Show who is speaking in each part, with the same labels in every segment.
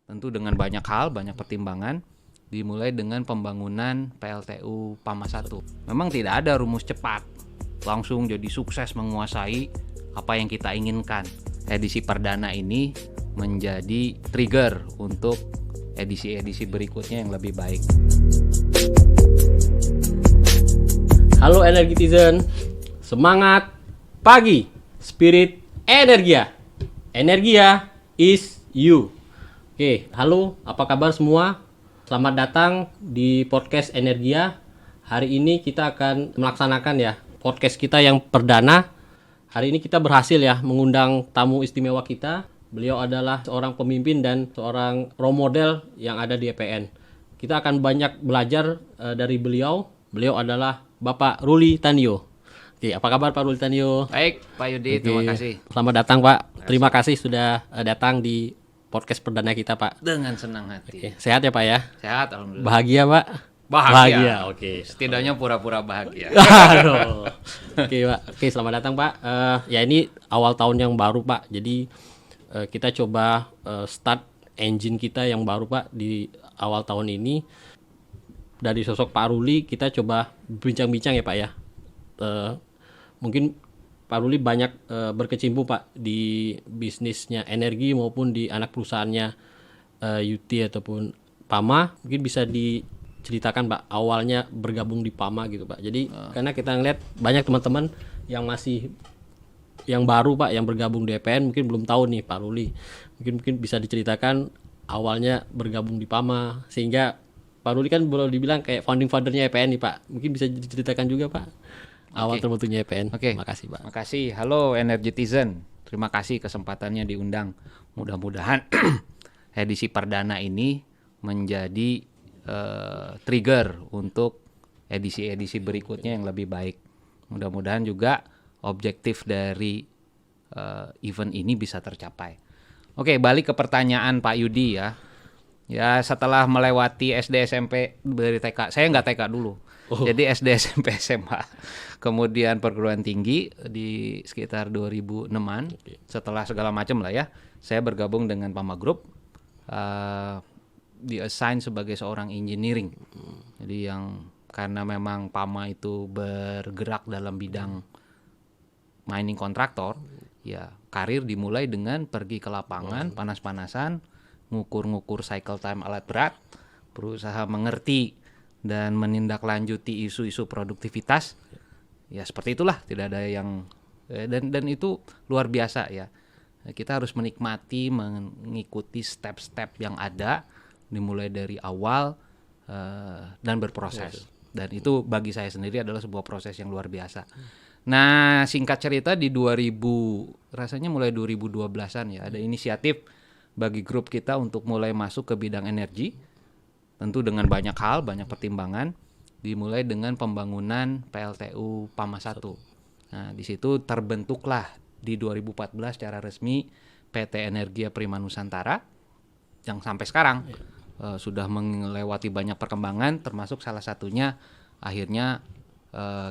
Speaker 1: tentu dengan banyak hal, banyak pertimbangan, dimulai dengan pembangunan PLTU PAMA 1. Memang tidak ada rumus cepat, langsung jadi sukses menguasai apa yang kita inginkan. Edisi perdana ini menjadi trigger untuk edisi-edisi berikutnya yang lebih baik.
Speaker 2: Halo Energitizen, semangat pagi, spirit Energia. Energia is you. Oke, halo, apa kabar semua? Selamat datang di podcast Energia. Hari ini kita akan melaksanakan ya podcast kita yang perdana. Hari ini kita berhasil ya mengundang tamu istimewa kita. Beliau adalah seorang pemimpin dan seorang role model yang ada di EPN. Kita akan banyak belajar dari beliau. Beliau adalah Bapak Ruli Tandio. Oke, apa kabar Pak Ruli Tandio?
Speaker 1: Baik, Pak Yudi, terima kasih.
Speaker 2: Selamat datang Pak. Terima kasih sudah datang di podcast perdana kita Pak.
Speaker 1: Dengan senang hati.
Speaker 2: Oke, sehat ya Pak ya?
Speaker 1: Sehat, alhamdulillah.
Speaker 2: Bahagia Pak?
Speaker 1: Bahagia.
Speaker 2: Oke.
Speaker 1: Setidaknya pura-pura bahagia.
Speaker 2: Aduh. Oke Pak. Oke, selamat datang Pak. Ya ini awal tahun yang baru Pak. Jadi kita coba start engine kita yang baru Pak di awal tahun ini. Dari sosok Pak Ruli kita coba bincang-bincang ya Pak ya. Mungkin Pak Ruli banyak berkecimpung Pak di bisnisnya energi maupun di anak perusahaannya UT ataupun PAMA. Mungkin bisa diceritakan Pak awalnya bergabung di PAMA gitu Pak. Jadi karena kita ngeliat banyak teman-teman yang masih yang baru Pak yang bergabung di EPN mungkin belum tahu nih Pak Ruli. Mungkin bisa diceritakan awalnya bergabung di PAMA sehingga Pak Ruli kan boleh dibilang kayak founding fathernya EPN nih Pak. Mungkin bisa diceritakan juga Pak awal terbentuknya EPN.
Speaker 1: Oke.
Speaker 2: Makasih Pak.
Speaker 1: Makasih. Halo Energitizen. Terima kasih kesempatannya diundang. Mudah-mudahan edisi perdana ini menjadi trigger untuk edisi-edisi berikutnya yang lebih baik. Mudah-mudahan juga objektif dari event ini bisa tercapai. Oke, balik ke pertanyaan Pak Yudi ya. Ya, setelah melewati SD SMP dari TK, saya nggak TK dulu. Jadi SD SMP SMA. Kemudian perguruan tinggi di sekitar 2006-an. Setelah segala macam lah ya, saya bergabung dengan PAMA Group. Di-assign sebagai seorang engineering. Jadi yang karena memang PAMA itu bergerak dalam bidang mining kontraktor, ya karir dimulai dengan pergi ke lapangan, panas-panasan, ngukur-ngukur cycle time alat berat, berusaha mengerti dan menindaklanjuti isu-isu produktivitas. Ya seperti itulah, tidak ada yang dan itu luar biasa ya. Kita harus menikmati mengikuti step-step yang ada dimulai dari awal dan berproses. Dan itu bagi saya sendiri adalah sebuah proses yang luar biasa. Nah, singkat cerita di 2000 rasanya mulai 2012-an ya ada inisiatif bagi grup kita untuk mulai masuk ke bidang energi. Tentu dengan banyak hal, banyak pertimbangan, dimulai dengan pembangunan PLTU PAMA 1. Nah, di situ terbentuklah di 2014 secara resmi PT Energia Prima Nusantara yang sampai sekarang sudah melewati banyak perkembangan, termasuk salah satunya akhirnya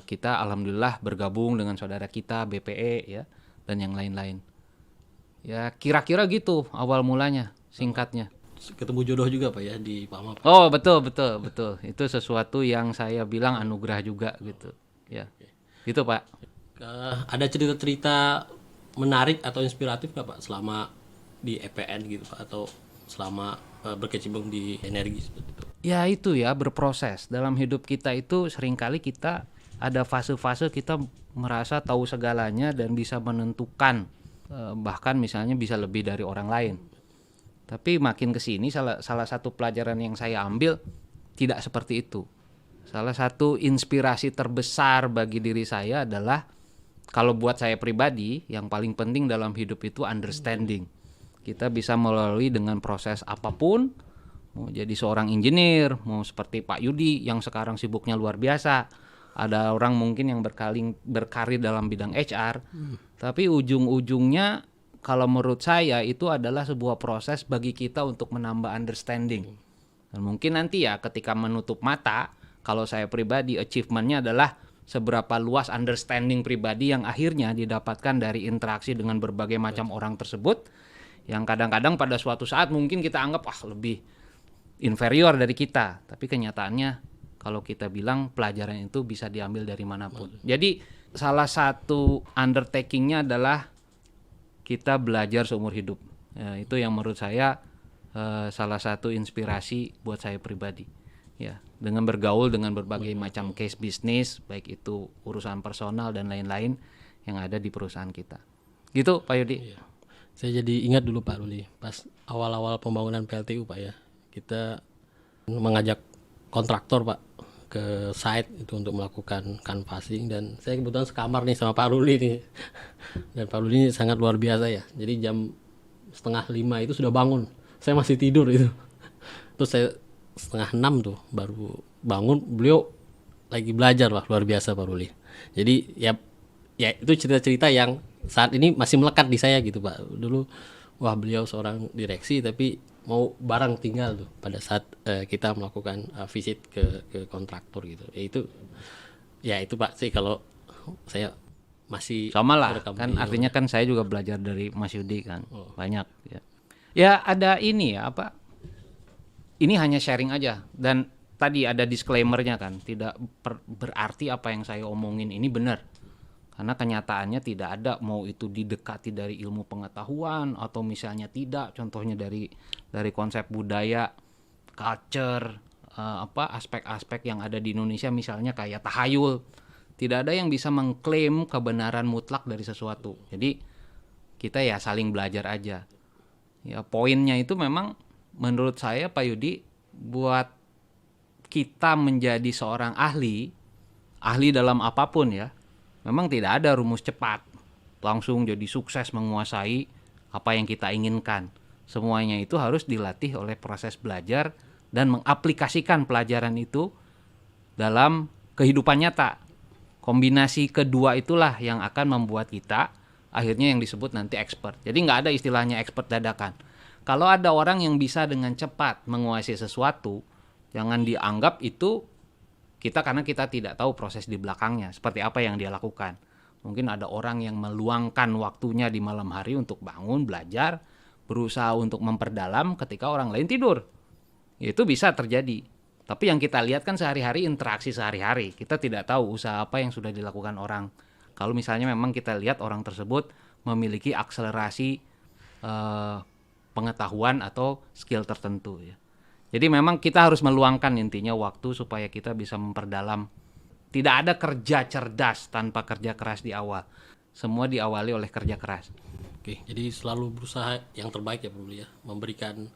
Speaker 1: kita alhamdulillah bergabung dengan saudara kita BPE ya dan yang lain-lain. Ya kira-kira gitu awal mulanya, singkatnya.
Speaker 2: Ketemu jodoh juga Pak ya di PAMA Pak.
Speaker 1: Oh betul. Itu sesuatu yang saya bilang anugerah juga gitu. Ya, gitu Pak.
Speaker 2: Ada cerita-cerita menarik atau inspiratif nggak Pak selama di EPN gitu Pak atau selama berkecimpung di energi seperti itu?
Speaker 1: Ya itu ya berproses dalam hidup kita itu seringkali kita ada fase-fase kita merasa tahu segalanya dan bisa menentukan bahkan misalnya bisa lebih dari orang lain. Tapi makin kesini salah satu pelajaran yang saya ambil tidak seperti itu. Salah satu inspirasi terbesar bagi diri saya adalah kalau buat saya pribadi yang paling penting dalam hidup itu understanding. Kita bisa melalui dengan proses apapun, mau jadi seorang engineer, mau seperti Pak Yudi yang sekarang sibuknya luar biasa. Ada orang mungkin yang berkarir dalam bidang HR, tapi ujung-ujungnya kalau menurut saya itu adalah sebuah proses bagi kita untuk menambah understanding. Dan mungkin nanti ya ketika menutup mata, kalau saya pribadi achievementnya adalah seberapa luas understanding pribadi yang akhirnya didapatkan dari interaksi dengan berbagai macam orang tersebut yang kadang-kadang pada suatu saat mungkin kita anggap lebih inferior dari kita, tapi kenyataannya kalau kita bilang pelajaran itu bisa diambil dari manapun. Jadi salah satu undertakingnya adalah kita belajar seumur hidup. Ya, itu yang menurut saya salah satu inspirasi buat saya pribadi. Ya, dengan bergaul dengan berbagai macam case bisnis, baik itu urusan personal dan lain-lain yang ada di perusahaan kita. Gitu, Pak Yudi.
Speaker 2: Iya. Saya jadi ingat dulu Pak Ruli, pas awal-awal pembangunan PLTU Pak ya, kita mengajak kontraktor Pak ke site itu untuk melakukan canvassing, dan saya kebetulan sekamar nih sama Pak Ruli nih. Dan Pak Ruli ini sangat luar biasa ya. Jadi jam 4:30 itu sudah bangun. Saya masih tidur itu. Terus saya 5:30 tuh baru bangun, beliau lagi belajar lah, luar biasa Pak Ruli. Jadi ya itu cerita-cerita yang saat ini masih melekat di saya gitu Pak. Dulu wah beliau seorang direksi tapi mau barang tinggal tuh pada saat kita melakukan visit ke kontraktor gitu. Ya itu Pak sih kalau saya masih
Speaker 1: sama lah kan, artinya kan saya juga belajar dari Mas Yudi kan. Banyak ya. Ya ada ini ya apa? Ini hanya sharing aja, dan tadi ada disclaimer-nya kan, tidak berarti apa yang saya omongin ini benar. Karena kenyataannya tidak ada, mau itu didekati dari ilmu pengetahuan atau misalnya tidak, contohnya dari konsep budaya, culture, aspek-aspek yang ada di Indonesia misalnya kayak tahayul. Tidak ada yang bisa mengklaim kebenaran mutlak dari sesuatu. Jadi kita ya saling belajar aja. Ya poinnya itu memang menurut saya Pak Yudi, buat kita menjadi seorang ahli dalam apapun ya, memang tidak ada rumus cepat langsung jadi sukses menguasai apa yang kita inginkan. Semuanya itu harus dilatih oleh proses belajar dan mengaplikasikan pelajaran itu dalam kehidupan nyata. Kombinasi kedua itulah yang akan membuat kita akhirnya yang disebut nanti expert. Jadi nggak ada istilahnya expert dadakan. Kalau ada orang yang bisa dengan cepat menguasai sesuatu, jangan dianggap itu kita karena kita tidak tahu proses di belakangnya, seperti apa yang dia lakukan. Mungkin ada orang yang meluangkan waktunya di malam hari untuk bangun, belajar, berusaha untuk memperdalam ketika orang lain tidur. Itu bisa terjadi. Tapi yang kita lihat kan sehari-hari, interaksi sehari-hari. Kita tidak tahu usaha apa yang sudah dilakukan orang. Kalau misalnya memang kita lihat orang tersebut memiliki akselerasi pengetahuan atau skill tertentu ya. Jadi memang kita harus meluangkan intinya waktu supaya kita bisa memperdalam. Tidak ada kerja cerdas tanpa kerja keras di awal. Semua diawali oleh kerja keras.
Speaker 2: Oke, jadi selalu berusaha yang terbaik ya Bro ya, memberikan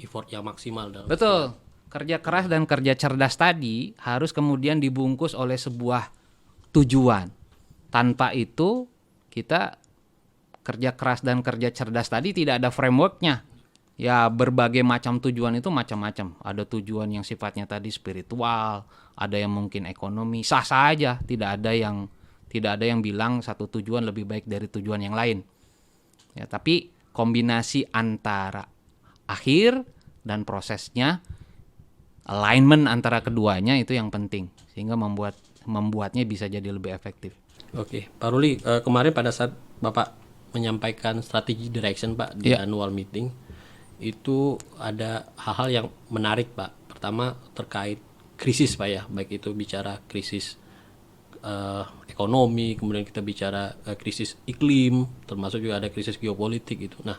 Speaker 2: effort yang maksimal dalam.
Speaker 1: Betul. Kerja keras dan kerja cerdas tadi harus kemudian dibungkus oleh sebuah tujuan. Tanpa itu kita kerja keras dan kerja cerdas tadi tidak ada frameworknya. Ya berbagai macam tujuan itu macam-macam. Ada tujuan yang sifatnya tadi spiritual, ada yang mungkin ekonomi, sah-sah aja. Tidak ada yang bilang satu tujuan lebih baik dari tujuan yang lain. Ya, tapi kombinasi antara akhir dan prosesnya, alignment antara keduanya itu yang penting sehingga membuatnya bisa jadi lebih efektif.
Speaker 2: Oke, Pak Ruli, kemarin pada saat Bapak menyampaikan strategi direction Pak di annual meeting, itu ada hal-hal yang menarik Pak. Pertama terkait krisis Pak ya, baik itu bicara krisis ekonomi, kemudian kita bicara krisis iklim, termasuk juga ada krisis geopolitik gitu. Nah,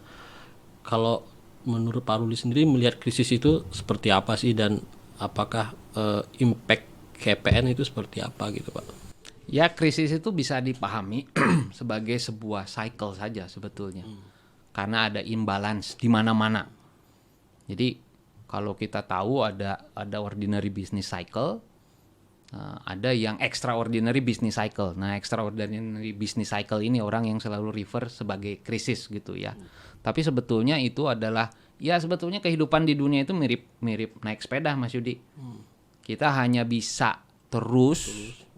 Speaker 2: kalau menurut Pak Ruli sendiri melihat krisis itu seperti apa sih, dan apakah impact KPN itu seperti apa gitu Pak?
Speaker 1: Ya krisis itu bisa dipahami sebagai sebuah cycle saja sebetulnya. Karena ada imbalance di mana-mana. Jadi kalau kita tahu ada ordinary business cycle, ada yang extraordinary business cycle. Nah, extraordinary business cycle ini orang yang selalu refer sebagai krisis gitu ya. Tapi sebetulnya itu adalah ya sebetulnya kehidupan di dunia itu mirip naik sepeda Mas Yudi. Kita hanya bisa terus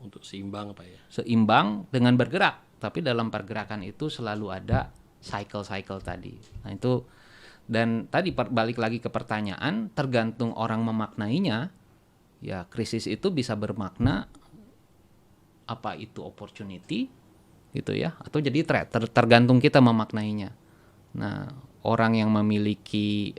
Speaker 2: untuk seimbang Pak ya.
Speaker 1: Seimbang dengan bergerak, tapi dalam pergerakan itu selalu ada cycle-cycle tadi. Nah, itu dan tadi balik lagi ke pertanyaan, tergantung orang memaknainya. Ya, krisis itu bisa bermakna apa itu opportunity gitu ya, atau jadi threat, tergantung kita memaknainya. Nah, orang yang memiliki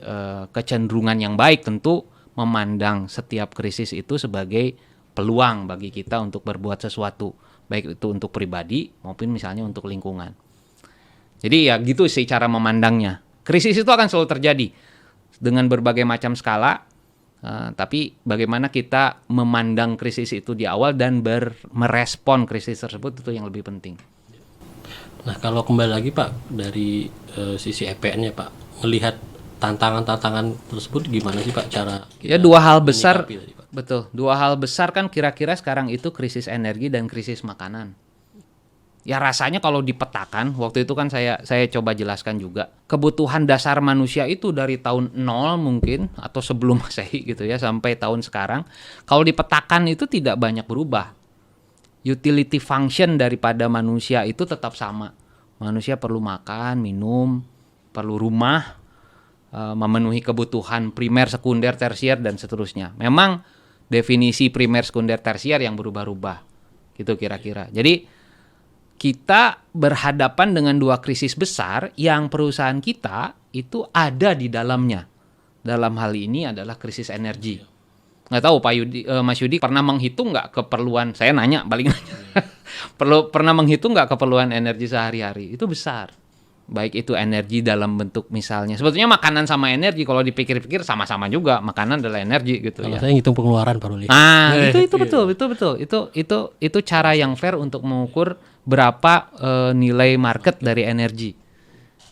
Speaker 1: kecenderungan yang baik tentu memandang setiap krisis itu sebagai peluang bagi kita untuk berbuat sesuatu, baik itu untuk pribadi maupun misalnya untuk lingkungan. Jadi ya gitu sih cara memandangnya. Krisis itu akan selalu terjadi dengan berbagai macam skala, tapi bagaimana kita memandang krisis itu di awal dan merespon krisis tersebut itu yang lebih penting.
Speaker 2: Nah, kalau kembali lagi Pak dari sisi EPN-nya Pak, melihat tantangan-tantangan tersebut gimana sih Pak cara
Speaker 1: Ya dua hal besar,
Speaker 2: menyikapi tadi, Pak?
Speaker 1: betul. Dua hal besar kan kira-kira sekarang itu krisis energi dan krisis makanan. Ya rasanya kalau dipetakan, waktu itu kan saya coba jelaskan juga, kebutuhan dasar manusia itu dari tahun 0 mungkin atau sebelum Masehi gitu ya sampai tahun sekarang, kalau dipetakan itu tidak banyak berubah. Utility function daripada manusia itu tetap sama. Manusia perlu makan, minum, perlu rumah, memenuhi kebutuhan primer, sekunder, tersier, dan seterusnya. Memang definisi primer, sekunder, tersier yang berubah-ubah. Gitu kira-kira. Jadi kita berhadapan dengan dua krisis besar yang perusahaan kita itu ada di dalamnya. Dalam hal ini adalah krisis energi. Nggak tahu Pak Yudi, Mas Yudi pernah menghitung nggak keperluan, saya nanya paling nanya, pernah menghitung nggak keperluan energi sehari-hari? Itu besar. Baik itu energi dalam bentuk misalnya, sebetulnya makanan sama energi kalau dipikir-pikir sama-sama juga, makanan adalah energi gitu
Speaker 2: Kalau
Speaker 1: ya.
Speaker 2: saya ngitung pengeluaran Pak Ruli.
Speaker 1: Itu betul. Itu cara yang fair untuk mengukur berapa nilai market dari energi.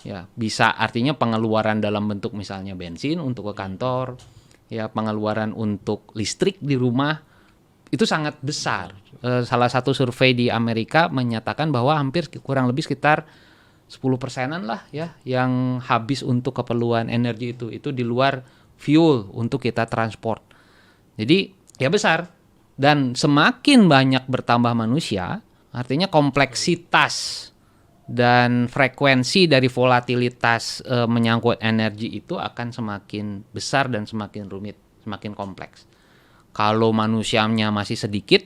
Speaker 1: Ya, bisa artinya pengeluaran dalam bentuk misalnya bensin untuk ke kantor, ya pengeluaran untuk listrik di rumah itu sangat besar. Salah satu survei di Amerika menyatakan bahwa hampir kurang lebih sekitar 10%-an lah ya yang habis untuk keperluan energi itu di luar fuel untuk kita transport. Jadi ya besar, dan semakin banyak bertambah manusia, artinya kompleksitas dan frekuensi dari volatilitas menyangkut energi itu akan semakin besar dan semakin rumit, semakin kompleks. Kalau manusianya masih sedikit,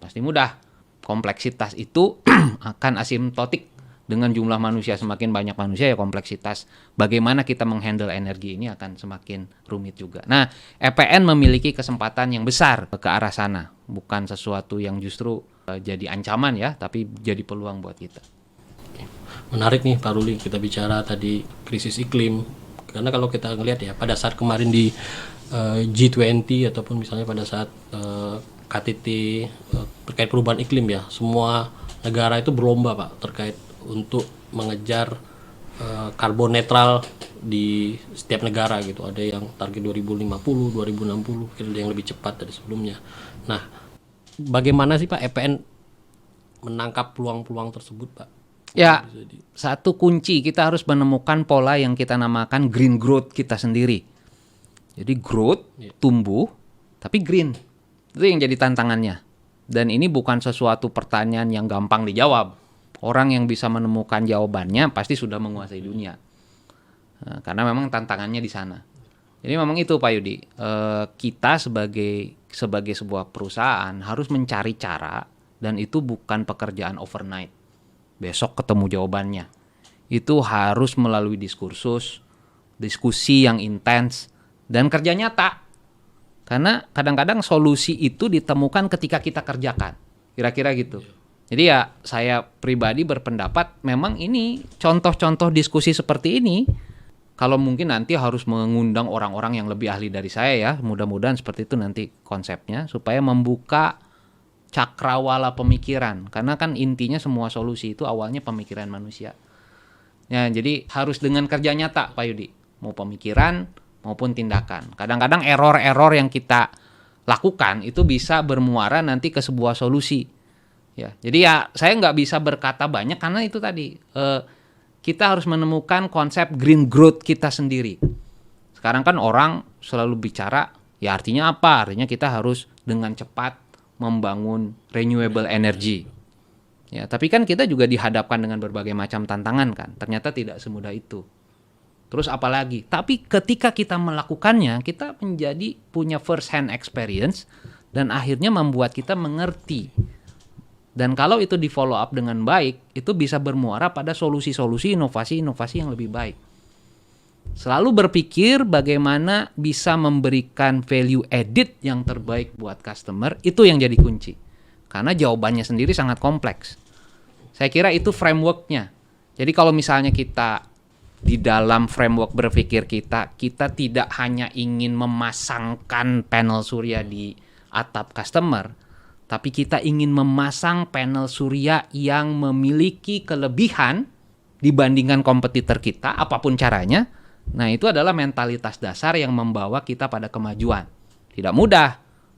Speaker 1: pasti mudah. Kompleksitas itu akan asimptotik. Dengan jumlah manusia semakin banyak manusia, ya kompleksitas bagaimana kita menghandle energi ini akan semakin rumit juga. Nah, EPN memiliki kesempatan yang besar ke arah sana. Bukan sesuatu yang justru jadi ancaman ya, tapi jadi peluang buat kita.
Speaker 2: Menarik nih Pak Ruli, kita bicara tadi krisis iklim. Karena kalau kita ngelihat ya pada saat kemarin di G20 ataupun misalnya pada saat KTT terkait perubahan iklim ya, semua negara itu berlomba Pak terkait untuk mengejar karbon netral di setiap negara gitu. Ada yang target 2050, 2060, mungkin ada yang lebih cepat dari sebelumnya. Nah, bagaimana sih Pak EPN menangkap peluang-peluang tersebut Pak?
Speaker 1: Ya, satu kunci kita harus menemukan pola yang kita namakan green growth kita sendiri. Jadi growth, tumbuh, tapi green. Itu yang jadi tantangannya. Dan ini bukan sesuatu pertanyaan yang gampang dijawab. Orang yang bisa menemukan jawabannya pasti sudah menguasai dunia. Nah, karena memang tantangannya di sana. Jadi memang itu Pak Yudi, kita sebagai sebuah perusahaan harus mencari cara, dan itu bukan pekerjaan overnight. Besok ketemu jawabannya. Itu harus melalui diskursus, diskusi yang intens, dan kerja nyata. Karena kadang-kadang solusi itu ditemukan ketika kita kerjakan. Kira-kira gitu. Jadi ya saya pribadi berpendapat memang ini contoh-contoh diskusi seperti ini, kalau mungkin nanti harus mengundang orang-orang yang lebih ahli dari saya ya, mudah-mudahan seperti itu nanti konsepnya, supaya membuka cakrawala pemikiran. Karena kan intinya semua solusi itu awalnya pemikiran manusia. Ya, jadi harus dengan kerja nyata Pak Yudi, mau pemikiran maupun tindakan. Kadang-kadang error-error yang kita lakukan itu bisa bermuara nanti ke sebuah solusi. Ya, jadi ya saya nggak bisa berkata banyak karena itu tadi kita harus menemukan konsep green growth kita sendiri. Sekarang kan orang selalu bicara, ya artinya apa? Artinya kita harus dengan cepat membangun renewable energy. Ya, tapi kan kita juga dihadapkan dengan berbagai macam tantangan kan. Ternyata tidak semudah itu. Terus apalagi? Tapi ketika kita melakukannya, kita menjadi punya first hand experience dan akhirnya membuat kita mengerti. Dan kalau itu di follow up dengan baik, itu bisa bermuara pada solusi-solusi, inovasi-inovasi yang lebih baik. Selalu berpikir bagaimana bisa memberikan value added yang terbaik buat customer, itu yang jadi kunci. Karena jawabannya sendiri sangat kompleks. Saya kira itu frameworknya. Jadi kalau misalnya kita di dalam framework berpikir kita tidak hanya ingin memasangkan panel surya di atap customer, tapi kita ingin memasang panel surya yang memiliki kelebihan dibandingkan kompetitor kita, apapun caranya. Nah, itu adalah mentalitas dasar yang membawa kita pada kemajuan. Tidak mudah,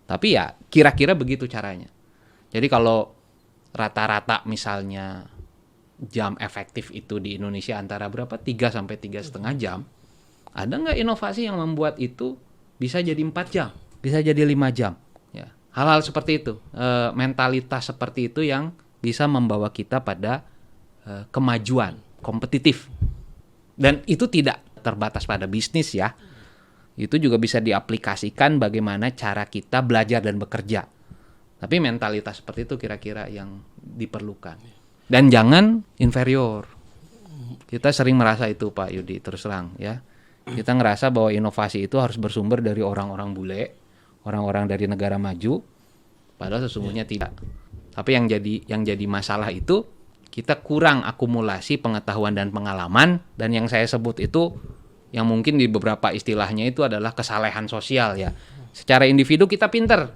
Speaker 1: tapi ya kira-kira begitu caranya. Jadi kalau rata-rata misalnya jam efektif itu di Indonesia antara berapa? 3 sampai 3,5 jam. Ada nggak inovasi yang membuat itu bisa jadi 4 jam, bisa jadi 5 jam? Ya, hal-hal seperti itu, mentalitas seperti itu yang bisa membawa kita pada kemajuan, kompetitif. Dan itu tidak terbatas pada bisnis ya. Itu juga bisa diaplikasikan bagaimana cara kita belajar dan bekerja. Tapi mentalitas seperti itu kira-kira yang diperlukan. Dan jangan inferior. Kita sering merasa itu Pak Yudi, terus terang ya. Kita ngerasa bahwa inovasi itu harus bersumber dari orang-orang bule, orang-orang dari negara maju, padahal sesungguhnya tidak. Tapi yang jadi masalah itu kita kurang akumulasi pengetahuan dan pengalaman, dan yang saya sebut itu yang mungkin di beberapa istilahnya itu adalah kesalehan sosial ya. Secara individu kita pinter,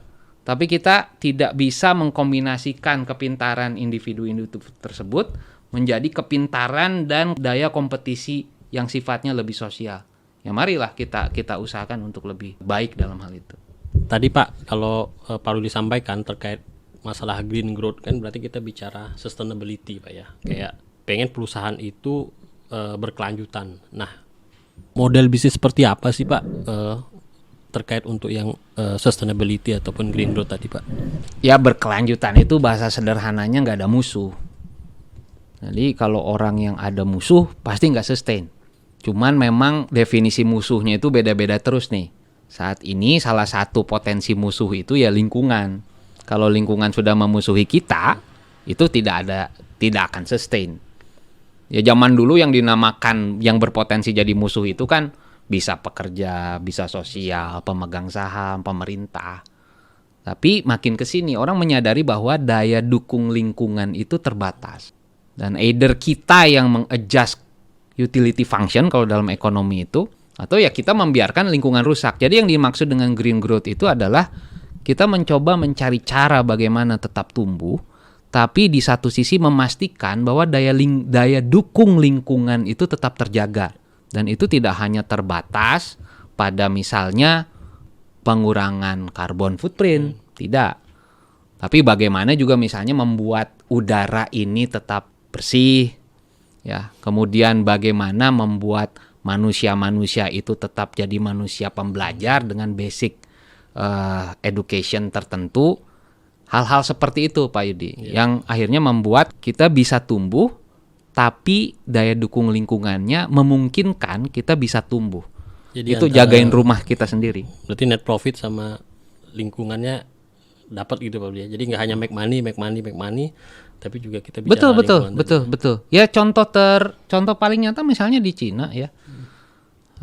Speaker 1: tapi kita tidak bisa mengkombinasikan kepintaran individu-individu tersebut menjadi kepintaran dan daya kompetisi yang sifatnya lebih sosial. Ya marilah kita usahakan untuk lebih baik dalam hal itu.
Speaker 2: Tadi Pak, kalau Pak Rudi sampaikan terkait masalah green growth, kan berarti kita bicara sustainability Pak ya. Kayak pengen perusahaan itu berkelanjutan. Nah, model bisnis seperti apa sih Pak terkait untuk yang sustainability ataupun green growth tadi Pak?
Speaker 1: Ya berkelanjutan itu bahasa sederhananya nggak ada musuh. Jadi kalau orang yang ada musuh pasti nggak sustain. Cuman memang definisi musuhnya itu beda-beda terus nih. Saat ini salah satu potensi musuh itu ya lingkungan. Kalau lingkungan sudah memusuhi kita, itu tidak akan sustain. Ya zaman dulu yang dinamakan yang berpotensi jadi musuh itu kan bisa pekerja, bisa sosial, pemegang saham, pemerintah. Tapi makin ke sini orang menyadari bahwa daya dukung lingkungan itu terbatas. Dan either kita yang mengadjust utility function kalau dalam ekonomi itu, atau ya kita membiarkan lingkungan rusak. Jadi yang dimaksud dengan green growth itu adalah kita mencoba mencari cara bagaimana tetap tumbuh, tapi di satu sisi memastikan bahwa daya dukung lingkungan itu tetap terjaga. Dan itu tidak hanya terbatas pada misalnya pengurangan carbon footprint, tidak. Tapi bagaimana juga misalnya membuat udara ini tetap bersih, ya. Kemudian bagaimana membuat manusia-manusia itu tetap jadi manusia pembelajar dengan basic education tertentu. Hal-hal seperti itu Pak Yudi, yang akhirnya membuat kita bisa tumbuh, tapi daya dukung lingkungannya memungkinkan kita bisa tumbuh. Jadi itu jagain rumah kita sendiri.
Speaker 2: Berarti net profit sama lingkungannya dapat gitu Pak Yudi. Jadi nggak hanya make money, tapi juga kita bicara
Speaker 1: betul. Ya contoh paling nyata misalnya di Cina ya.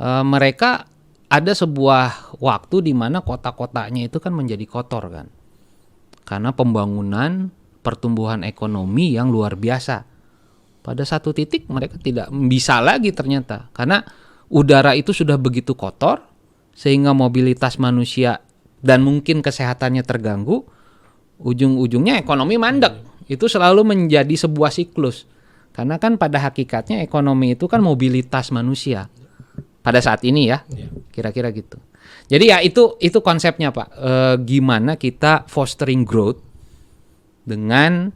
Speaker 1: Mereka ada sebuah waktu di mana kota-kotanya itu kan menjadi kotor kan. Karena pembangunan pertumbuhan ekonomi yang luar biasa. Pada satu titik mereka tidak bisa lagi ternyata. Karena udara itu sudah begitu kotor, sehingga mobilitas manusia dan mungkin kesehatannya terganggu, ujung-ujungnya ekonomi mandek. Itu selalu menjadi sebuah siklus. Karena kan pada hakikatnya ekonomi itu kan mobilitas manusia. Pada saat ini ya, kira-kira gitu. Jadi ya itu konsepnya Pak. Gimana kita fostering growth dengan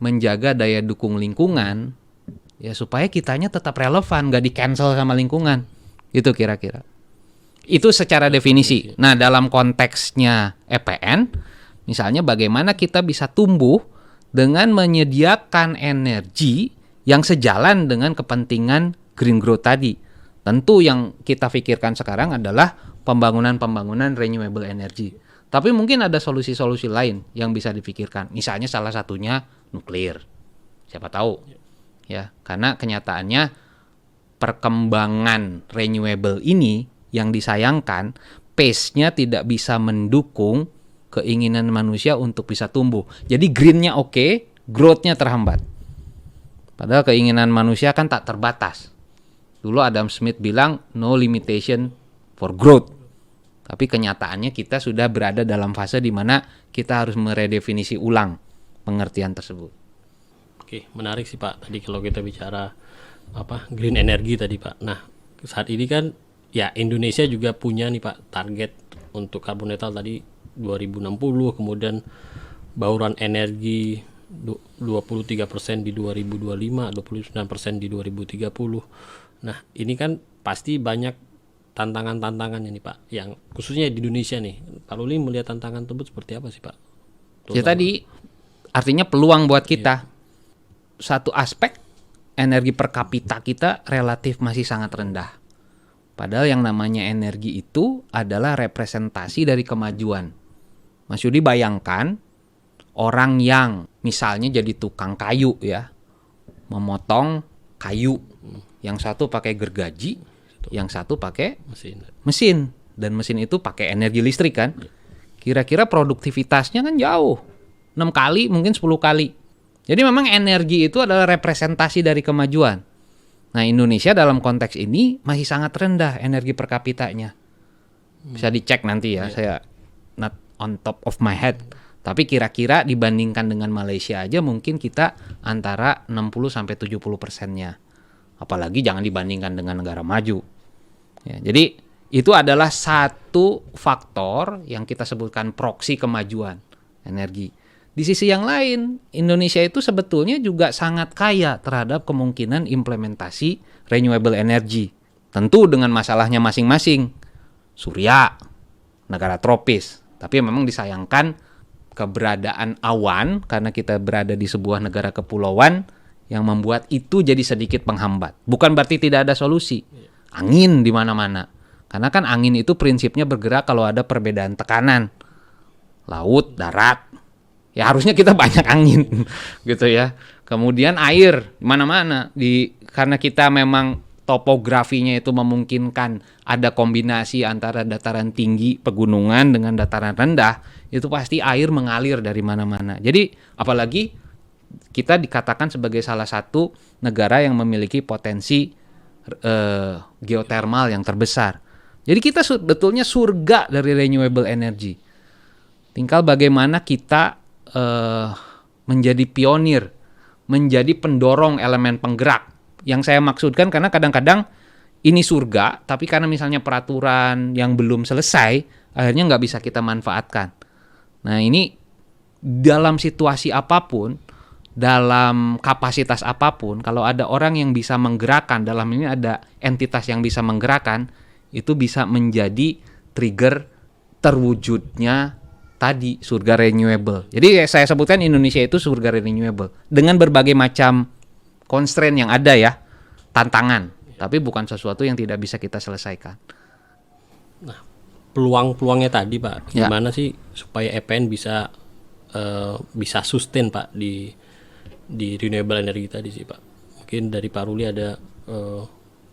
Speaker 1: menjaga daya dukung lingkungan, ya supaya kitanya tetap relevan, gak di-cancel sama lingkungan. Itu kira-kira. Itu secara definisi. Nah dalam konteksnya EPN, misalnya bagaimana kita bisa tumbuh dengan menyediakan energi yang sejalan dengan kepentingan green growth tadi. Tentu yang kita pikirkan sekarang adalah pembangunan renewable energy. Tapi mungkin ada solusi-solusi lain yang bisa dipikirkan. Misalnya salah satunya nuklir. Siapa tahu. Ya, karena kenyataannya perkembangan renewable ini yang disayangkan pace-nya tidak bisa mendukung keinginan manusia untuk bisa tumbuh. Jadi green-nya oke, growth-nya terhambat. Padahal keinginan manusia kan tak terbatas. Dulu Adam Smith bilang no limitation for growth. Tapi kenyataannya kita sudah berada dalam fase di mana kita harus meredefinisi ulang pengertian tersebut.
Speaker 2: Oke, menarik sih Pak. Tadi kalau kita bicara green energy tadi Pak. Nah, saat ini kan ya Indonesia juga punya nih Pak target untuk karbon netral tadi 2060, kemudian bauran energi 23% di 2025, 29% di 2030. Nah, ini kan pasti banyak tantangan-tantangannya nih Pak, yang khususnya di Indonesia nih. Pak Ruli melihat tantangan tersebut seperti apa sih Pak?
Speaker 1: Ya tadi artinya peluang buat kita. Satu aspek energi per kapita kita relatif masih sangat rendah. Padahal yang namanya energi itu adalah representasi dari kemajuan. Mas Yudi bayangkan orang yang misalnya jadi tukang kayu ya, memotong kayu. Yang satu pakai gergaji, yang satu pakai mesin. Dan mesin itu pakai energi listrik kan. Kira-kira produktivitasnya kan jauh. 6 kali, mungkin 10 kali. Jadi memang energi itu adalah representasi dari kemajuan. Nah, Indonesia dalam konteks ini masih sangat rendah energi per kapitanya. Bisa dicek nanti ya, saya not on top of my head. Tapi kira-kira dibandingkan dengan Malaysia aja mungkin kita antara 60-70%-nya. Apalagi jangan dibandingkan dengan negara maju. Ya, jadi itu adalah satu faktor yang kita sebutkan proksi kemajuan energi. Di sisi yang lain, Indonesia itu sebetulnya juga sangat kaya terhadap kemungkinan implementasi renewable energy. Tentu dengan masalahnya masing-masing. Surya, negara tropis. Tapi memang disayangkan keberadaan awan karena kita berada di sebuah negara kepulauan yang membuat itu jadi sedikit penghambat. Bukan berarti tidak ada solusi. Angin di mana-mana. Karena kan angin itu prinsipnya bergerak kalau ada perbedaan tekanan. Laut, darat. Ya harusnya kita banyak angin gitu ya. Kemudian air mana-mana karena kita memang topografinya itu memungkinkan ada kombinasi antara dataran tinggi pegunungan dengan dataran rendah, itu pasti air mengalir dari mana-mana. Jadi apalagi kita dikatakan sebagai salah satu negara yang memiliki potensi geotermal yang terbesar. Jadi kita sebetulnya surga dari renewable energy. Tinggal bagaimana kita menjadi pionir, menjadi pendorong elemen penggerak. Yang saya maksudkan karena kadang-kadang ini surga, tapi karena misalnya peraturan yang belum selesai, akhirnya nggak bisa kita manfaatkan. Nah ini dalam situasi apapun, dalam kapasitas apapun, kalau ada orang yang bisa menggerakkan, dalam ini ada entitas yang bisa menggerakkan, itu bisa menjadi trigger terwujudnya tadi surga renewable. Jadi saya sebutkan Indonesia itu surga renewable dengan berbagai macam constraint yang ada ya, tantangan, tapi bukan sesuatu yang tidak bisa kita selesaikan.
Speaker 2: Nah, peluang-peluangnya tadi Pak, gimana sih supaya EPN bisa sustain Pak di renewable energy tadi sih Pak? Mungkin dari Pak Ruli ada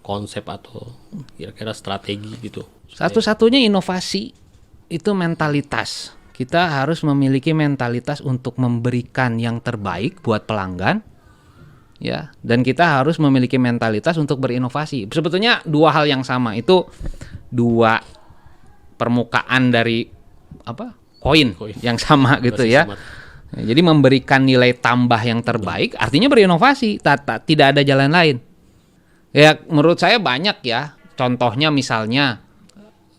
Speaker 2: konsep atau kira-kira strategi gitu.
Speaker 1: Satu-satunya inovasi itu mentalitas. Kita harus memiliki mentalitas untuk memberikan yang terbaik buat pelanggan, ya. Dan kita harus memiliki mentalitas untuk berinovasi. Sebetulnya dua hal yang sama, itu dua permukaan dari koin yang sama gitu ya. Jadi memberikan nilai tambah yang terbaik, artinya berinovasi. Tidak ada jalan lain. Ya, menurut saya banyak ya. Contohnya misalnya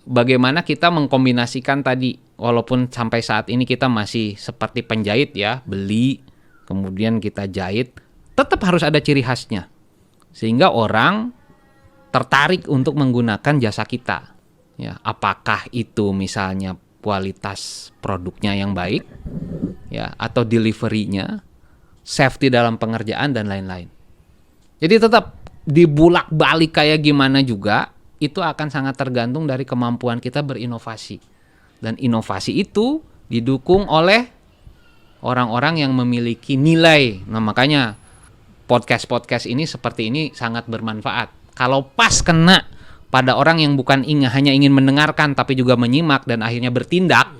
Speaker 1: bagaimana kita mengkombinasikan tadi, walaupun sampai saat ini kita masih seperti penjahit ya, beli, kemudian kita jahit, tetap harus ada ciri khasnya. Sehingga orang tertarik untuk menggunakan jasa kita. Ya, apakah itu misalnya kualitas produknya yang baik, ya, atau delivery-nya, safety dalam pengerjaan dan lain-lain. Jadi tetap dibulak-balik kayak gimana juga, itu akan sangat tergantung dari kemampuan kita berinovasi. Dan inovasi itu didukung oleh orang-orang yang memiliki nilai. Nah makanya podcast-podcast ini seperti ini sangat bermanfaat. Kalau pas kena pada orang yang bukan hanya ingin mendengarkan tapi juga menyimak dan akhirnya bertindak,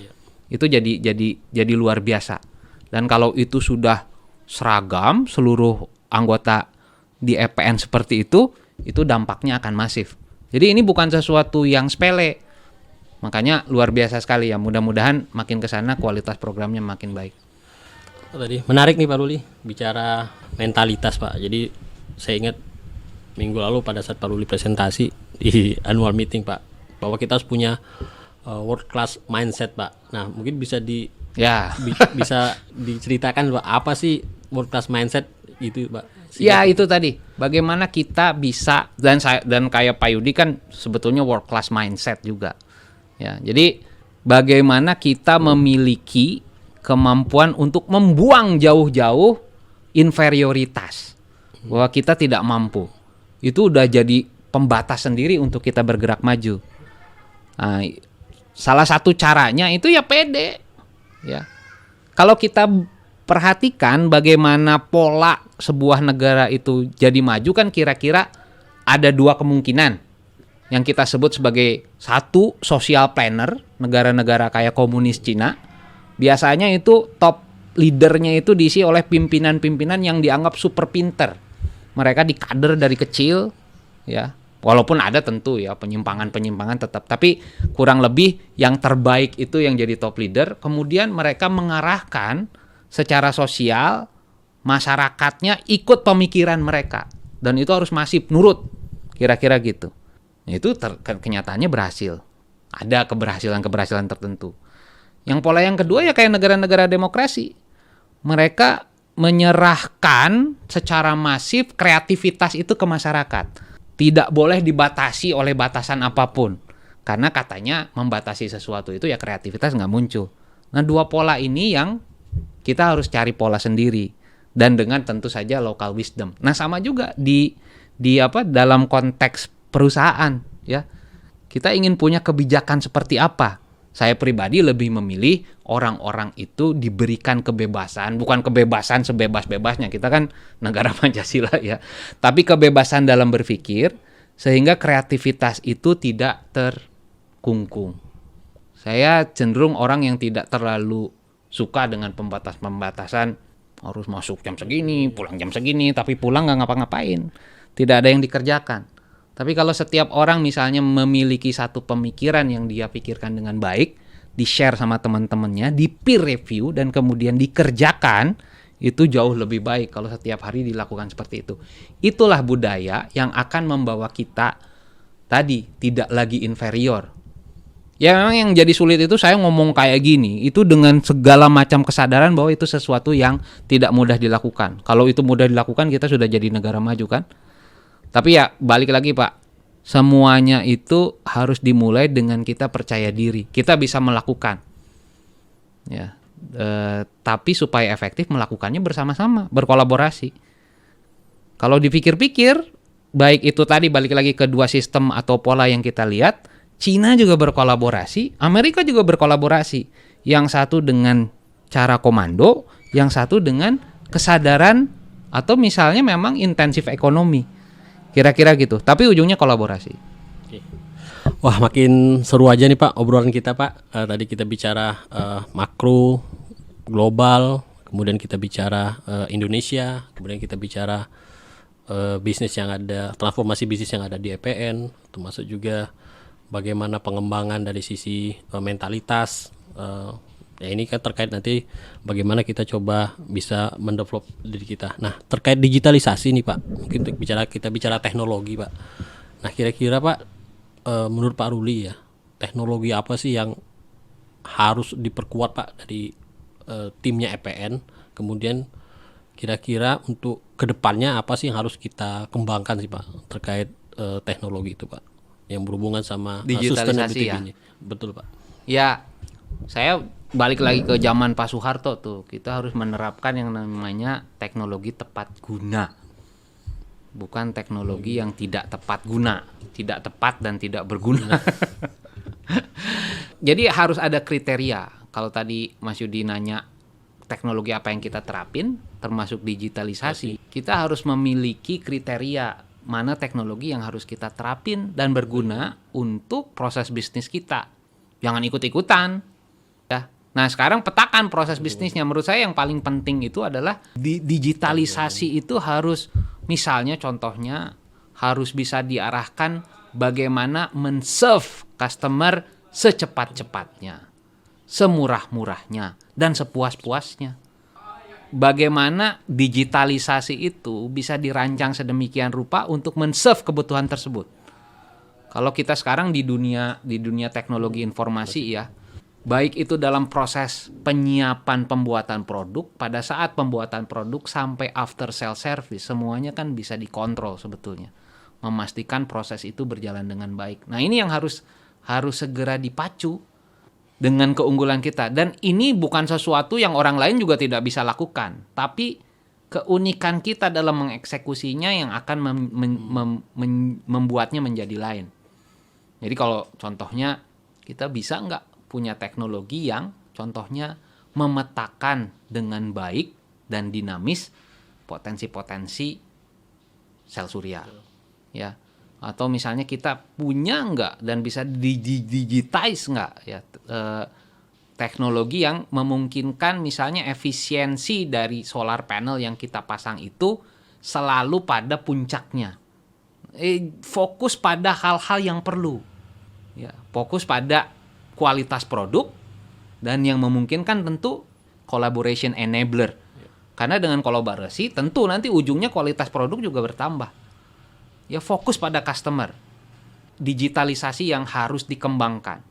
Speaker 1: itu jadi luar biasa. Dan kalau itu sudah seragam seluruh anggota di EPN seperti itu dampaknya akan masif. Jadi ini bukan sesuatu yang sepele. Makanya luar biasa sekali ya. Mudah-mudahan makin ke sana kualitas programnya makin baik.
Speaker 2: Tadi menarik nih Pak Ruli bicara mentalitas Pak. Jadi saya ingat minggu lalu pada saat Pak Ruli presentasi di annual meeting Pak, bahwa kita harus punya world class mindset Pak. Nah mungkin bisa bisa diceritakan Pak, apa sih world class mindset itu Pak?
Speaker 1: Ya itu tadi, bagaimana kita bisa dan kayak Pak Yudi kan sebetulnya world class mindset juga. Ya, jadi bagaimana kita memiliki kemampuan untuk membuang jauh-jauh inferioritas, bahwa kita tidak mampu. Itu udah jadi pembatas sendiri untuk kita bergerak maju. Nah, salah satu caranya itu ya pede. Ya. Kalau kita perhatikan bagaimana pola sebuah negara itu jadi maju, kan kira-kira ada dua kemungkinan yang kita sebut sebagai satu social planner. Negara-negara kayak komunis Cina biasanya itu top leadernya itu diisi oleh pimpinan-pimpinan yang dianggap super pinter. Mereka dikader dari kecil, ya. Walaupun ada tentu ya penyimpangan-penyimpangan tetap, tapi kurang lebih yang terbaik itu yang jadi top leader. Kemudian mereka mengarahkan secara sosial masyarakatnya ikut pemikiran mereka, dan itu harus masif nurut, kira-kira gitu. Itu kenyataannya berhasil. Ada keberhasilan tertentu. Yang pola yang kedua ya kayak negara-negara demokrasi. Mereka menyerahkan secara masif kreativitas itu ke masyarakat. Tidak boleh dibatasi oleh batasan apapun. Karena katanya membatasi sesuatu itu ya kreativitas nggak muncul. Nah, dua pola ini yang kita harus cari pola sendiri. Dan dengan tentu saja local wisdom. Nah, sama juga di dalam konteks perusahaan ya. Kita ingin punya kebijakan seperti apa? Saya pribadi lebih memilih orang-orang itu diberikan kebebasan, bukan kebebasan sebebas-bebasnya. Kita kan negara Pancasila ya. Tapi kebebasan dalam berpikir sehingga kreativitas itu tidak terkungkung. Saya cenderung orang yang tidak terlalu suka dengan pembatasan harus masuk jam segini, pulang jam segini, tapi pulang nggak ngapa-ngapain. Tidak ada yang dikerjakan. Tapi kalau setiap orang misalnya memiliki satu pemikiran yang dia pikirkan dengan baik, di-share sama teman-temannya, di peer review, dan kemudian dikerjakan, itu jauh lebih baik kalau setiap hari dilakukan seperti itu. Itulah budaya yang akan membawa kita tadi tidak lagi inferior. Ya memang yang jadi sulit itu saya ngomong kayak gini, itu dengan segala macam kesadaran bahwa itu sesuatu yang tidak mudah dilakukan. Kalau itu mudah dilakukan kita sudah jadi negara maju kan. Tapi ya balik lagi Pak, semuanya itu harus dimulai dengan kita percaya diri. Kita bisa melakukan, ya. Tapi supaya efektif melakukannya bersama-sama, berkolaborasi. Kalau dipikir-pikir, baik itu tadi balik lagi ke dua sistem atau pola yang kita lihat, Cina juga berkolaborasi, Amerika juga berkolaborasi. Yang satu dengan cara komando, yang satu dengan kesadaran atau misalnya memang intensif ekonomi. Kira-kira gitu, tapi ujungnya kolaborasi.
Speaker 2: Wah, makin seru aja nih Pak obrolan kita Pak. Tadi kita bicara makro, global, kemudian kita bicara Indonesia, kemudian kita bicara bisnis yang ada, transformasi bisnis yang ada di EPN, termasuk juga bagaimana pengembangan dari sisi mentalitas. Ya ini kan terkait nanti bagaimana kita coba bisa mendevelop diri kita. Nah terkait digitalisasi nih Pak, mungkin kita bicara teknologi Pak. Nah kira-kira Pak, menurut Pak Ruli ya, teknologi apa sih yang harus diperkuat Pak dari timnya EPN? Kemudian kira-kira untuk kedepannya apa sih yang harus kita kembangkan sih Pak terkait teknologi itu Pak, yang berhubungan sama
Speaker 1: digitalisasi ya.
Speaker 2: Betul Pak.
Speaker 1: Ya, saya balik lagi ke zaman Pak Soeharto tuh, kita harus menerapkan yang namanya teknologi tepat guna, bukan teknologi yang tidak tepat guna, tidak tepat dan tidak berguna. Jadi harus ada kriteria. Kalau tadi Mas Yudi nanya teknologi apa yang kita terapin, termasuk digitalisasi, kita harus memiliki kriteria mana teknologi yang harus kita terapin dan berguna untuk proses bisnis kita. Jangan ikut-ikutan. Ya. Nah, sekarang petakan proses bisnisnya. Menurut saya yang paling penting itu adalah digitalisasi itu harus, misalnya contohnya harus bisa diarahkan bagaimana men-serve customer secepat-cepatnya, semurah-murahnya, dan sepuas-puasnya. Bagaimana digitalisasi itu bisa dirancang sedemikian rupa untuk men-serve kebutuhan tersebut. Kalau kita sekarang di dunia teknologi informasi ya, baik itu dalam proses penyiapan pembuatan produk, pada saat pembuatan produk sampai after sale service, semuanya kan bisa dikontrol sebetulnya. Memastikan proses itu berjalan dengan baik. Nah, ini yang harus segera dipacu dengan keunggulan kita. Dan ini bukan sesuatu yang orang lain juga tidak bisa lakukan. Tapi keunikan kita dalam mengeksekusinya yang akan membuatnya menjadi lain. Jadi kalau contohnya kita bisa nggak punya teknologi yang contohnya memetakan dengan baik dan dinamis potensi-potensi sel surya. Ya. Atau misalnya kita punya nggak dan bisa digitize nggak ya teknologi yang memungkinkan misalnya efisiensi dari solar panel yang kita pasang itu selalu pada puncaknya. Fokus pada hal-hal yang perlu. Ya, fokus pada kualitas produk dan yang memungkinkan tentu collaboration enabler. Karena dengan kolaborasi tentu nanti ujungnya kualitas produk juga bertambah. Ya, fokus pada customer. Digitalisasi yang harus dikembangkan.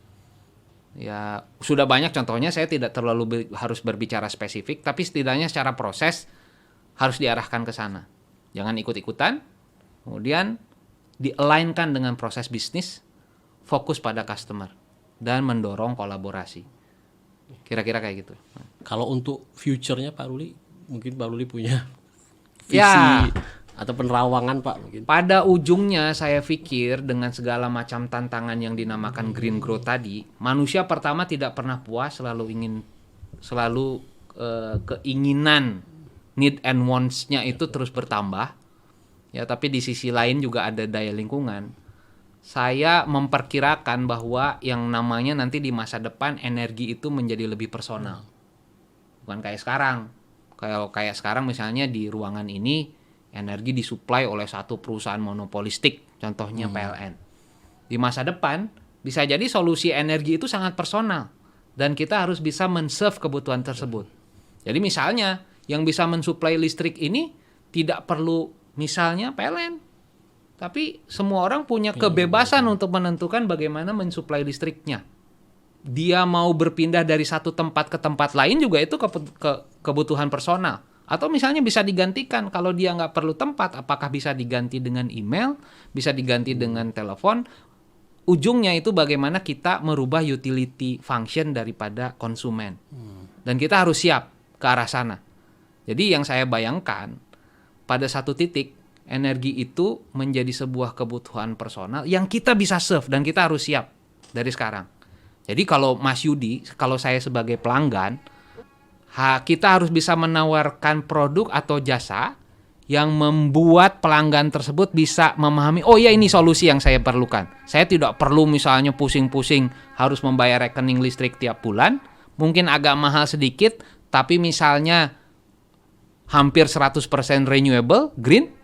Speaker 1: Ya, sudah banyak contohnya, saya tidak terlalu harus berbicara spesifik, tapi setidaknya secara proses harus diarahkan ke sana. Jangan ikut-ikutan, kemudian di-align-kan dengan proses bisnis, fokus pada customer, dan mendorong kolaborasi. Kira-kira kayak gitu.
Speaker 2: Kalau untuk future-nya Pak Ruli, mungkin Pak Ruli punya visi atau penerawangan Pak mungkin.
Speaker 1: Pada ujungnya saya pikir dengan segala macam tantangan yang dinamakan green growth tadi, manusia pertama tidak pernah puas, selalu keinginan need and wants-nya itu terus bertambah. Ya, tapi di sisi lain juga ada daya lingkungan. Saya memperkirakan bahwa yang namanya nanti di masa depan energi itu menjadi lebih personal. Bukan kayak sekarang. Kayak sekarang misalnya di ruangan ini energi disuplai oleh satu perusahaan monopolistik, contohnya PLN. Di masa depan, bisa jadi solusi energi itu sangat personal. Dan kita harus bisa men-serve kebutuhan tersebut. Jadi misalnya, yang bisa mensuplai listrik ini tidak perlu misalnya PLN. Tapi semua orang punya kebebasan untuk menentukan bagaimana mensuplai listriknya. Dia mau berpindah dari satu tempat ke tempat lain juga itu kebutuhan personal. Atau misalnya bisa digantikan, kalau dia nggak perlu tempat, apakah bisa diganti dengan email, bisa diganti dengan telepon. Ujungnya itu bagaimana kita merubah utility function daripada konsumen. Dan kita harus siap ke arah sana. Jadi yang saya bayangkan, pada satu titik, energi itu menjadi sebuah kebutuhan personal yang kita bisa serve dan kita harus siap dari sekarang. Jadi kalau Mas Yudi, kalau saya sebagai pelanggan, kita harus bisa menawarkan produk atau jasa yang membuat pelanggan tersebut bisa memahami, oh ya ini solusi yang saya perlukan. Saya tidak perlu misalnya pusing-pusing harus membayar rekening listrik tiap bulan, mungkin agak mahal sedikit, tapi misalnya hampir 100% renewable, green,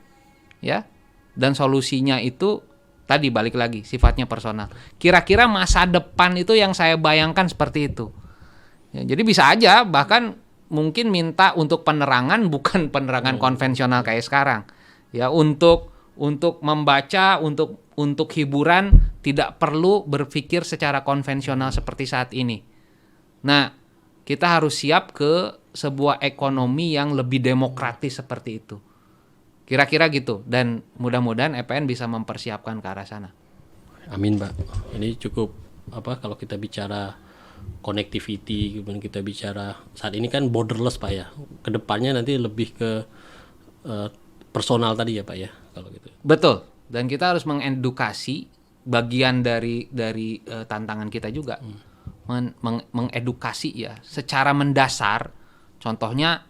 Speaker 1: ya, dan solusinya itu tadi balik lagi sifatnya personal. Kira-kira masa depan itu yang saya bayangkan seperti itu. Ya, jadi bisa aja bahkan mungkin minta untuk penerangan bukan penerangan konvensional kayak sekarang. Ya, untuk membaca, untuk hiburan tidak perlu berpikir secara konvensional seperti saat ini. Nah, kita harus siap ke sebuah ekonomi yang lebih demokratis seperti itu. Kira-kira gitu, dan mudah-mudahan EPN bisa mempersiapkan ke arah sana.
Speaker 2: Amin, Pak. Ini cukup kalau kita bicara connectivity, kemudian kita bicara saat ini kan borderless Pak ya. Kedepannya nanti lebih ke personal tadi ya Pak ya, kalau gitu.
Speaker 1: Betul. Dan kita harus mengedukasi, bagian dari tantangan kita juga. Mengedukasi ya secara mendasar. Contohnya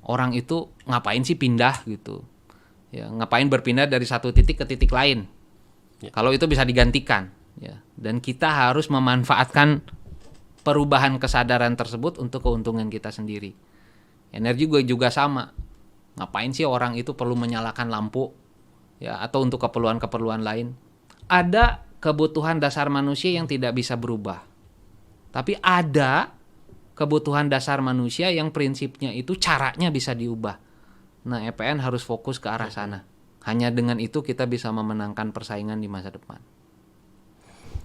Speaker 1: orang itu ngapain sih pindah gitu. Ya, ngapain berpindah dari satu titik ke titik lain? Kalau itu bisa digantikan, ya. Dan kita harus memanfaatkan perubahan kesadaran tersebut untuk keuntungan kita sendiri. Energi gue juga sama. Ngapain sih orang itu perlu menyalakan lampu, ya, atau untuk keperluan-keperluan lain? Ada kebutuhan dasar manusia yang tidak bisa berubah. Tapi ada kebutuhan dasar manusia yang prinsipnya itu caranya bisa diubah. Nah, EPN harus fokus ke arah sana. Hanya dengan itu kita bisa memenangkan persaingan di masa depan.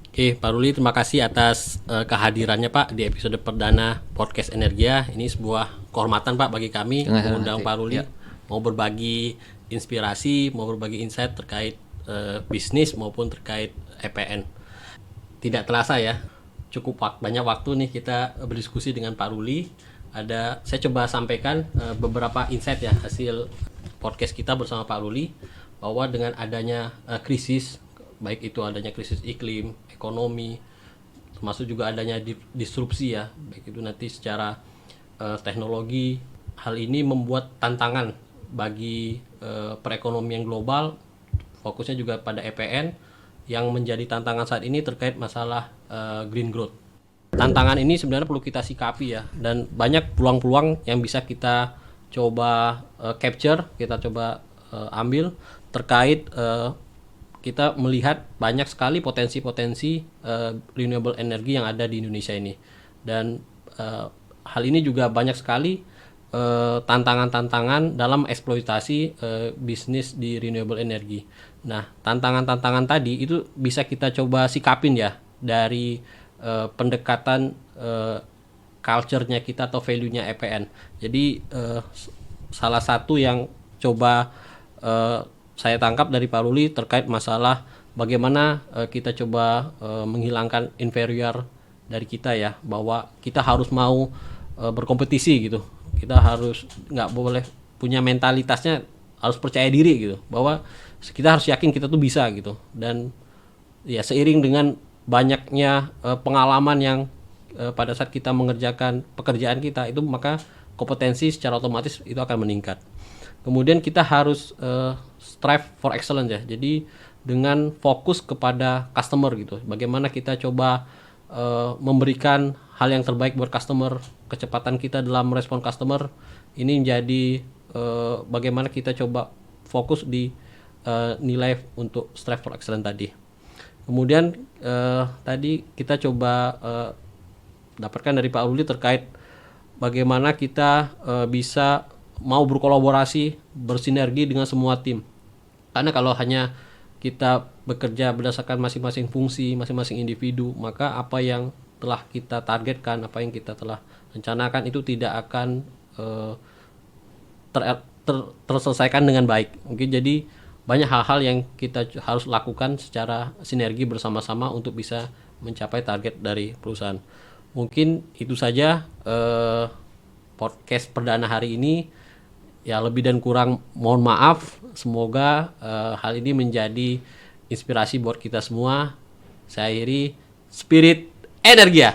Speaker 2: Oke, Pak Ruli, terima kasih atas kehadirannya Pak di episode perdana Podcast Energia. Ini sebuah kehormatan Pak bagi kami mengundang Pak Ruli, mau berbagi inspirasi, mau berbagi insight terkait bisnis maupun terkait EPN. Tidak terasa ya, cukup banyak waktu nih kita berdiskusi dengan Pak Ruli. Saya coba sampaikan beberapa insight ya hasil podcast kita bersama Pak Ruli, bahwa dengan adanya krisis, baik itu adanya krisis iklim, ekonomi, termasuk juga adanya disrupsi ya, baik itu nanti secara teknologi, hal ini membuat tantangan bagi perekonomian global, fokusnya juga pada EPN, yang menjadi tantangan saat ini terkait masalah green growth. Tantangan ini sebenarnya perlu kita sikapi ya, dan banyak peluang-peluang yang bisa kita coba capture, kita coba ambil terkait kita melihat banyak sekali potensi-potensi renewable energy yang ada di Indonesia ini, dan hal ini juga banyak sekali tantangan-tantangan dalam eksploitasi bisnis di renewable energy. Nah, tantangan-tantangan tadi itu bisa kita coba sikapin ya dari pendekatan culture-nya kita atau value-nya EPN. Jadi salah satu yang coba saya tangkap dari Pak Ruli terkait masalah bagaimana kita coba menghilangkan inferior dari kita ya, bahwa kita harus mau berkompetisi gitu. Kita harus nggak boleh punya mentalitasnya, harus percaya diri gitu, bahwa kita harus yakin kita tuh bisa gitu. Dan ya seiring dengan banyaknya pengalaman yang pada saat kita mengerjakan pekerjaan kita itu, maka kompetensi secara otomatis itu akan meningkat. Kemudian kita harus strive for excellence ya. Jadi dengan fokus kepada customer gitu. Bagaimana kita coba memberikan hal yang terbaik buat customer, kecepatan kita dalam merespon customer ini menjadi bagaimana kita coba fokus di nilai untuk strive for excellence tadi. Kemudian tadi kita coba dapatkan dari Pak Ruli terkait bagaimana kita bisa mau berkolaborasi, bersinergi dengan semua tim. Karena kalau hanya kita bekerja berdasarkan masing-masing fungsi, masing-masing individu, maka apa yang telah kita targetkan, apa yang kita telah rencanakan itu tidak akan terselesaikan dengan baik. Mungkin jadi banyak hal-hal yang kita harus lakukan secara sinergi bersama-sama untuk bisa mencapai target dari perusahaan. Mungkin itu saja podcast perdana hari ini. Ya, lebih dan kurang mohon maaf. Semoga hal ini menjadi inspirasi buat kita semua. Saya akhiri Spirit Energia.